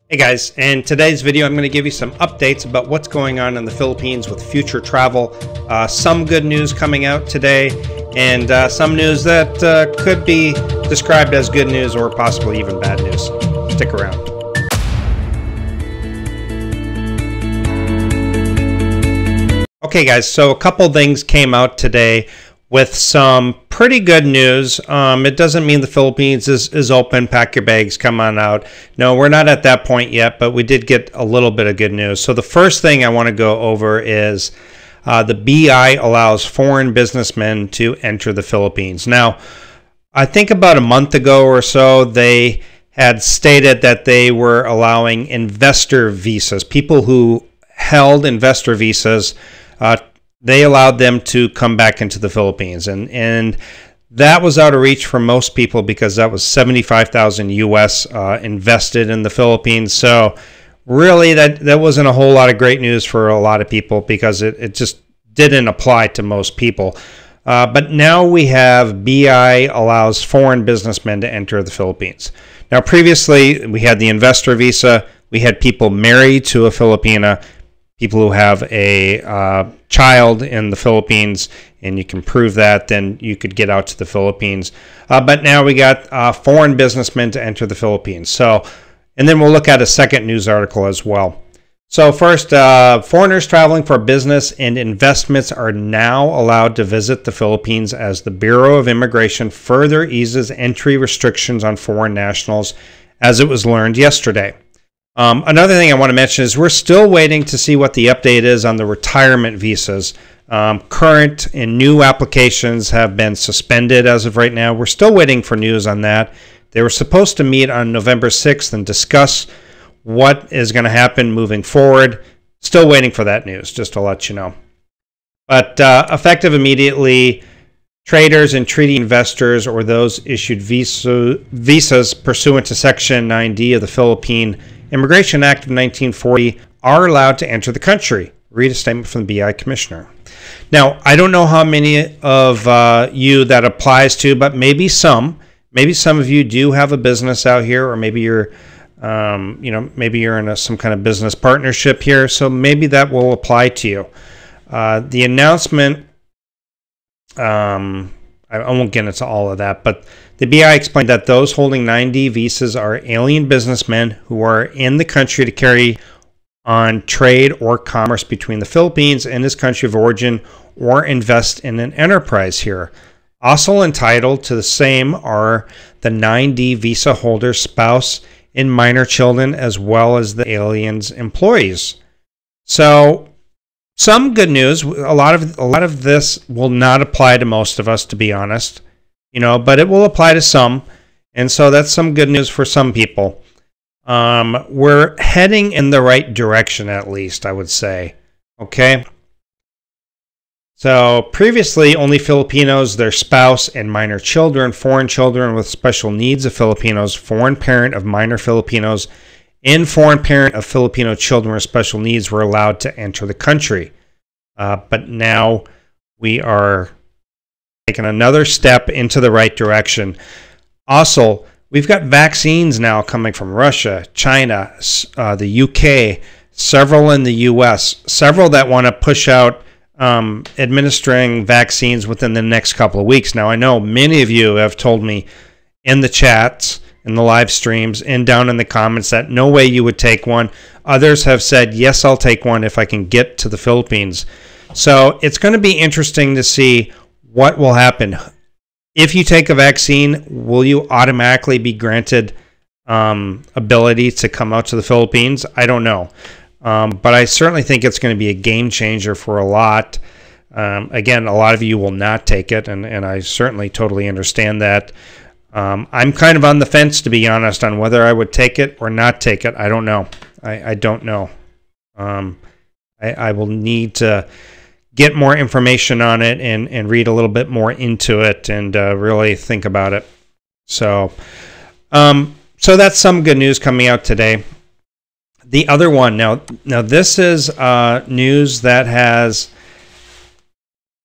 Hey guys, in today's video I'm going to give you some updates about what's going on in the Philippines with future travel. Some good news coming out today, and some news that could be described as good news or possibly even bad news. Stick around. Okay guys, so a couple things came out today with some pretty good news. It doesn't mean the Philippines is open, pack your bags, come on out. No, we're not at that point yet, but we did get a little bit of good news. So the first thing I want to go over is the BI allows foreign businessmen to enter the Philippines. Now, I think about a month ago or so, they had stated that they were allowing investor visas, people who held investor visas, they allowed them to come back into the Philippines, and that was out of reach for most people because that was 75,000 US invested in the Philippines. So really that wasn't a whole lot of great news for a lot of people because it just didn't apply to most people. But now we have BI allows foreign businessmen to enter the Philippines. Now previously we had the investor visa, we had people married to a Filipina, people who have a child in the Philippines, and you can prove that, then you could get out to the Philippines. But now we got foreign businessmen to enter the Philippines. So, and then we'll look at a second news article as well. So first, foreigners traveling for business and investments are now allowed to visit the Philippines as the Bureau of Immigration further eases entry restrictions on foreign nationals, as it was learned yesterday. Another thing I want to mention is we're still waiting to see what the update is on the retirement visas. Current and new applications have been suspended as of right now. We're still waiting for news on that. They were supposed to meet on November 6th and discuss what is going to happen moving forward. Still waiting for that news, just to let you know. But effective immediately, traders and treaty investors or those issued visas pursuant to Section 9D of the Philippine Immigration Act of 1940 are allowed to enter the country. Read a statement from the BI Commissioner. Now, I don't know how many of you that applies to, but maybe some. Maybe some of you do have a business out here, or maybe you're, maybe you're in some kind of business partnership here. So maybe that will apply to you. The announcement, I won't get into all of that, but the BI explained that those holding 9D visas are alien businessmen who are in the country to carry on trade or commerce between the Philippines and its country of origin or invest in an enterprise here. Also entitled to the same are the 9D visa holder's spouse and minor children, as well as the alien's employees. So some good news. A lot of this will not apply to most of us, to be honest, but it will apply to some, and so that's some good news for some people. We're heading in the right direction, at least, I would say. Okay. So previously, only Filipinos, their spouse, and minor children, foreign children with special needs of Filipinos, foreign parent of minor Filipinos, and foreign parent of Filipino children with special needs were allowed to enter the country. But now we are taking another step into the right direction. Also, we've got vaccines now coming from Russia, China, the UK, several in the US, several that want to push out administering vaccines within the next couple of weeks. Now, I know many of you have told me in the chats, in the live streams, and down in the comments that no way you would take one. Others have said, yes, I'll take one if I can get to the Philippines. So it's going to be interesting to see what will happen. If you take a vaccine, will you automatically be granted ability to come out to the Philippines? I don't know. But I certainly think it's going to be a game changer for a lot. Again, a lot of you will not take it, and I certainly totally understand that. I'm kind of on the fence, to be honest, on whether I would take it or not take it. I don't know. I don't know. I will need to get more information on it and read a little bit more into it and really think about it. So that's some good news coming out today. The other one, now this is news that has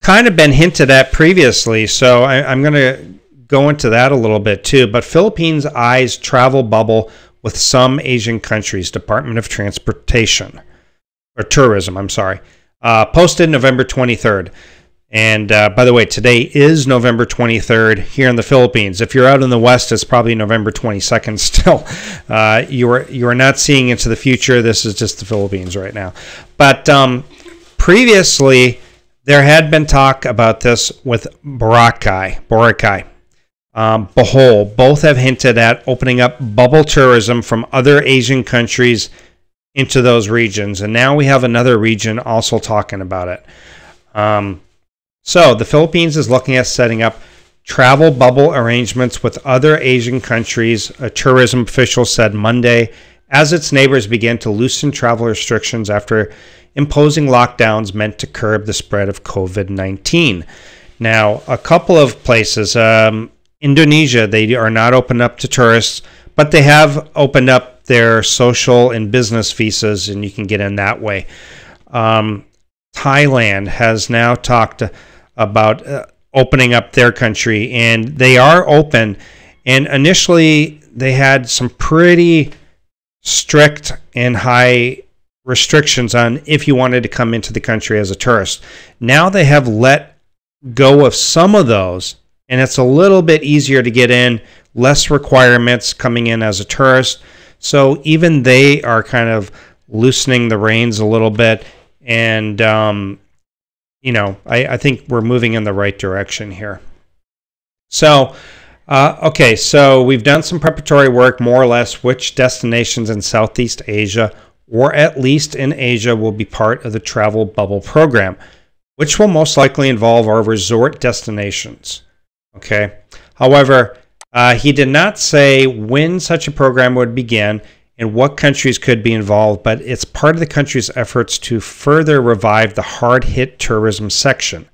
kind of been hinted at previously, so I'm going to go into that a little bit too. But Philippines eyes travel bubble with some Asian countries, Department of Transportation, or Tourism, I'm sorry. Posted November 23rd. And by the way, today is November 23rd here in the Philippines. If you're out in the West, it's probably November 22nd still. You are not seeing into the future. This is just the Philippines right now. But previously, there had been talk about this with Boracay. Bohol, both have hinted at opening up bubble tourism from other Asian countries into those regions. And now we have another region also talking about it. So the Philippines is looking at setting up travel bubble arrangements with other Asian countries, a tourism official said Monday, as its neighbors begin to loosen travel restrictions after imposing lockdowns meant to curb the spread of COVID-19. Now, a couple of places, Indonesia, they are not open up to tourists, but they have opened up their social and business visas, and you can get in that way. Thailand has now talked about opening up their country, and they are open. And initially, they had some pretty strict and high restrictions on if you wanted to come into the country as a tourist. Now they have let go of some of those, and it's a little bit easier to get in, less requirements coming in as a tourist. So even they are kind of loosening the reins a little bit. And, I think we're moving in the right direction here. So, okay, so we've done some preparatory work, more or less, which destinations in Southeast Asia, or at least in Asia, will be part of the travel bubble program, which will most likely involve our resort destinations. Okay. However, he did not say when such a program would begin and what countries could be involved, but it's part of the country's efforts to further revive the hard-hit tourism section.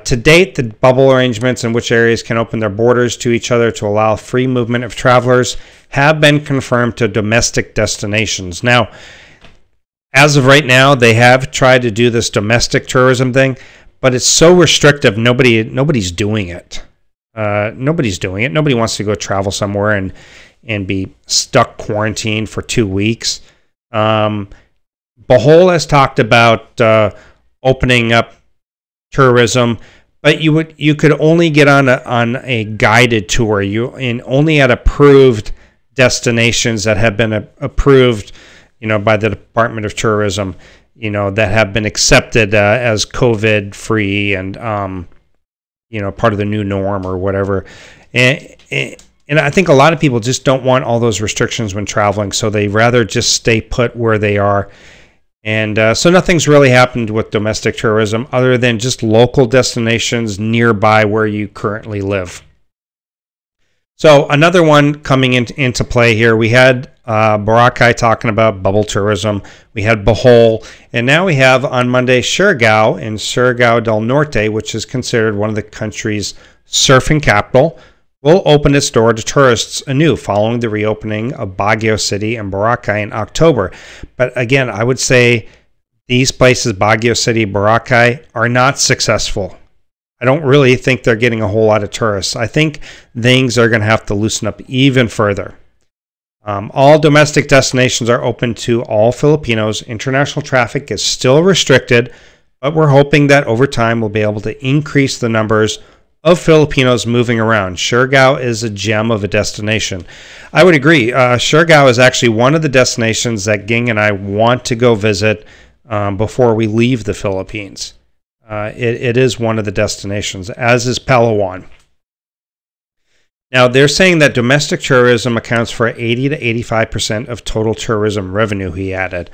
To date, the bubble arrangements in which areas can open their borders to each other to allow free movement of travelers have been confirmed to domestic destinations. Now, as of right now, they have tried to do this domestic tourism thing, but it's so restrictive, nobody's doing it. Nobody's doing it. Nobody wants to go travel somewhere and be stuck quarantined for 2 weeks. Bohol has talked about opening up tourism, but you could only get on a guided tour. Only at approved destinations that have been approved, by the Department of Tourism, that have been accepted as COVID free and part of the new norm or whatever. And I think a lot of people just don't want all those restrictions when traveling, so they rather just stay put where they are. And so nothing's really happened with domestic tourism other than just local destinations nearby where you currently live. So another one coming into play here, we had Boracay talking about bubble tourism. We had Bohol, and now we have on Monday Siargao in Surigao del Norte, which is considered one of the country's surfing capital, will open its door to tourists anew following the reopening of Baguio City and Boracay in October. But again, I would say these places, Baguio City, Boracay, are not successful. I don't really think they're getting a whole lot of tourists. I think things are going to have to loosen up even further. All domestic destinations are open to all Filipinos. International traffic is still restricted, but we're hoping that over time we'll be able to increase the numbers of Filipinos moving around. Siargao is a gem of a destination. I would agree. Siargao is actually one of the destinations that Ging and I want to go visit before we leave the Philippines. It is one of the destinations, as is Palawan. Now, they're saying that domestic tourism accounts for 80 to 85% of total tourism revenue, he added.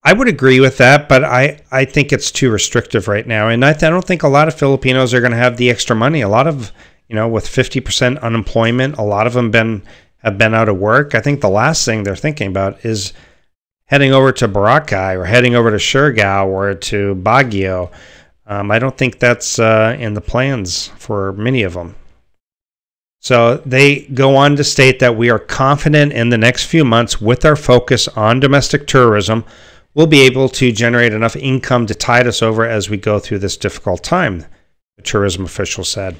I would agree with that, but I think it's too restrictive right now. And I don't think a lot of Filipinos are going to have the extra money. A lot of, with 50% unemployment, a lot of them have been out of work. I think the last thing they're thinking about is heading over to Boracay or heading over to Siargao or to Baguio. I don't think that's in the plans for many of them. So they go on to state that we are confident in the next few months with our focus on domestic tourism, we'll be able to generate enough income to tide us over as we go through this difficult time, the tourism official said.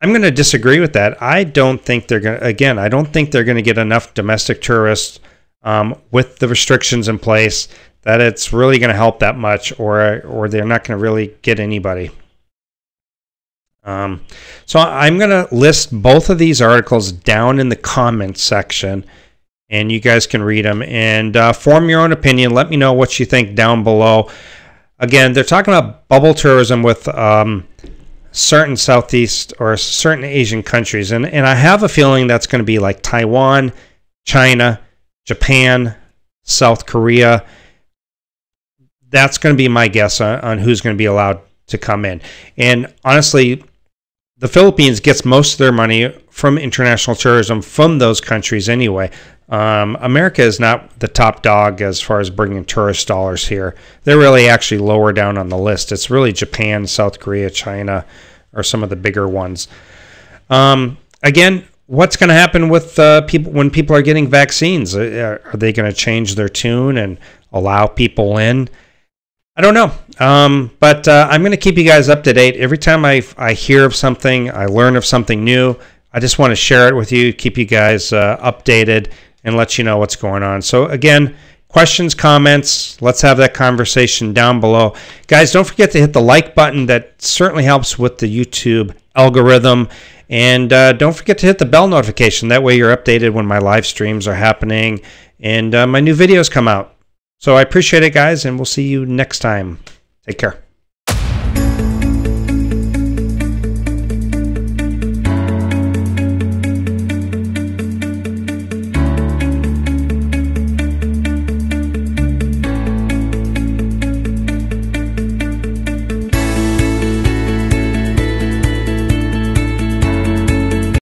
I'm going to disagree with that. I don't think they're going to, again, I don't think they're going to get enough domestic tourists with the restrictions in place that it's really going to help that much, or they're not going to really get anybody. So I'm going to list both of these articles down in the comments section, and you guys can read them and form your own opinion. Let me know what you think down below. Again, they're talking about bubble tourism with certain Southeast or certain Asian countries, and I have a feeling that's going to be like Taiwan, China, Japan, South Korea. That's going to be my guess on who's going to be allowed to come in. And honestly, the Philippines gets most of their money from international tourism from those countries anyway. America is not the top dog as far as bringing tourist dollars here. They're really actually lower down on the list. It's really Japan, South Korea, China are some of the bigger ones. Again, what's going to happen with people when people are getting vaccines? Are they going to change their tune and allow people in? I don't know, but I'm going to keep you guys up to date. Every time I hear of something, I learn of something new, I just want to share it with you, keep you guys updated, and let you know what's going on. So again, questions, comments, let's have that conversation down below. Guys, don't forget to hit the like button. That certainly helps with the YouTube algorithm. And don't forget to hit the bell notification. That way you're updated when my live streams are happening and my new videos come out. So I appreciate it, guys, and we'll see you next time. Take care.